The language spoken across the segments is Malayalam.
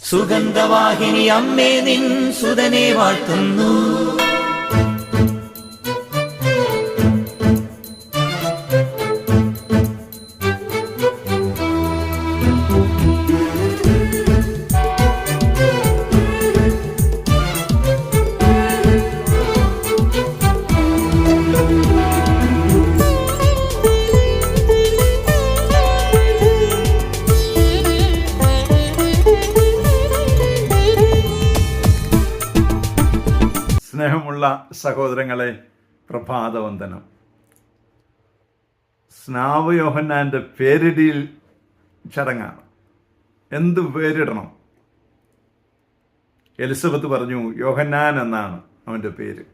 സുഗന്ധവാഹിനി അമ്മേ നിൻ സുതനെ വാഴ്ത്തുന്നു. സ്നേഹമുള്ള സഹോദരങ്ങളെ, പ്രഭാതവന്ദനം. സ്നാപക യോഹന്നാന്റെ പേരിടിയിൽ ചടങ്ങാണ്. എന്ത് പേരിടണം? എലിസബത്ത് പറഞ്ഞു യോഹന്നാൻ എന്നാണ് അവൻ്റെ പേര്.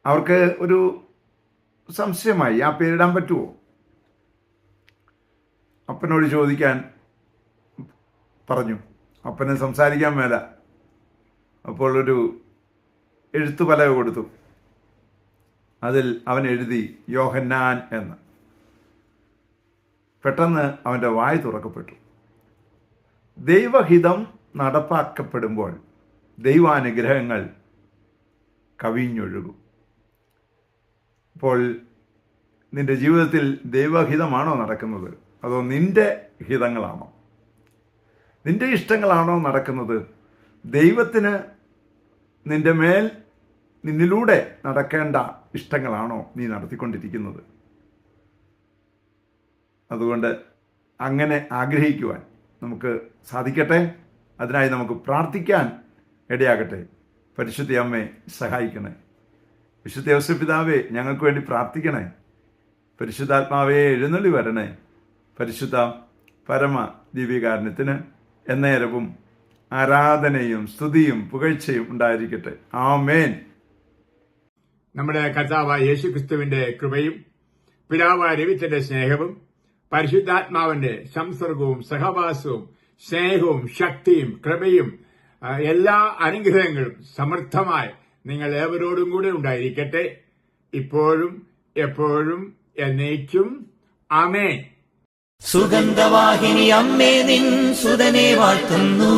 അവർക്ക് ഒരു സംശയമായി, ആ പേരിടാൻ പറ്റുമോ? അപ്പനോട് ചോദിക്കാൻ പറഞ്ഞു. അപ്പന് സംസാരിക്കാൻ മേല. അപ്പോൾ ഒരു എഴുത്തുപലക കൊടുത്തു. അതിൽ അവൻ എഴുതി യോഹന്നാൻ എന്ന്. പെട്ടെന്ന് അവൻ്റെ വായ് തുറക്കപ്പെട്ടു. ദൈവഹിതം നടപ്പാക്കപ്പെടുമ്പോൾ ദൈവാനുഗ്രഹങ്ങൾ കവിഞ്ഞൊഴുകും. അപ്പോൾ നിന്റെ ജീവിതത്തിൽ ദൈവഹിതമാണോ നടക്കുന്നത്, അതോ നിന്റെ ഹിതങ്ങളാണോ, നിന്റെ ഇഷ്ടങ്ങളാണോ നടക്കുന്നത്? ദൈവത്തിന് നിന്റെ മേൽ നിന്നിലൂടെ നടക്കേണ്ട ഇഷ്ടങ്ങളാണോ നീ നടത്തിക്കൊണ്ടിരിക്കുന്നത്? അതുകൊണ്ട് അങ്ങനെ ആഗ്രഹിക്കുവാൻ നമുക്ക് സാധിക്കട്ടെ. അതിനായി നമുക്ക് പ്രാർത്ഥിക്കാൻ ഇടയാകട്ടെ. പരിശുദ്ധ അമ്മേ സഹായിക്കണേ. വിശുദ്ധ ഔസേപ്പിതാവേ ഞങ്ങൾക്ക് വേണ്ടി പ്രാർത്ഥിക്കണേ. പരിശുദ്ധാത്മാവേ എഴുന്നള്ളി വരണേ. പരിശുദ്ധ പരമ ദിവ്യകാരുണ്യത്തിന് എന്നേരവും ആരാധനയും സ്തുതിയും പുകഴ്ചയും ഉണ്ടായിരിക്കട്ടെ. ആമേൻ. നമ്മുടെ കർത്താവായ യേശുക്രിസ്തുവിന്റെ കൃപയും പിതാവായ ദൈവത്തിന്റെ സ്നേഹവും പരിശുദ്ധാത്മാവിന്റെ സംസർഗവും സഹവാസവും സ്നേഹവും ശക്തിയും കൃപയും എല്ലാ അനുഗ്രഹങ്ങളും സമൃദ്ധമായി നിങ്ങൾ ഏവരോടും കൂടെ ഉണ്ടായിരിക്കട്ടെ, ഇപ്പോഴും എപ്പോഴും എന്നേക്കും. ആമേൻ. സുഗന്ധവാഹിനി അമ്മേ നിൻ സുതനെ വാഴ്ത്തുന്നു.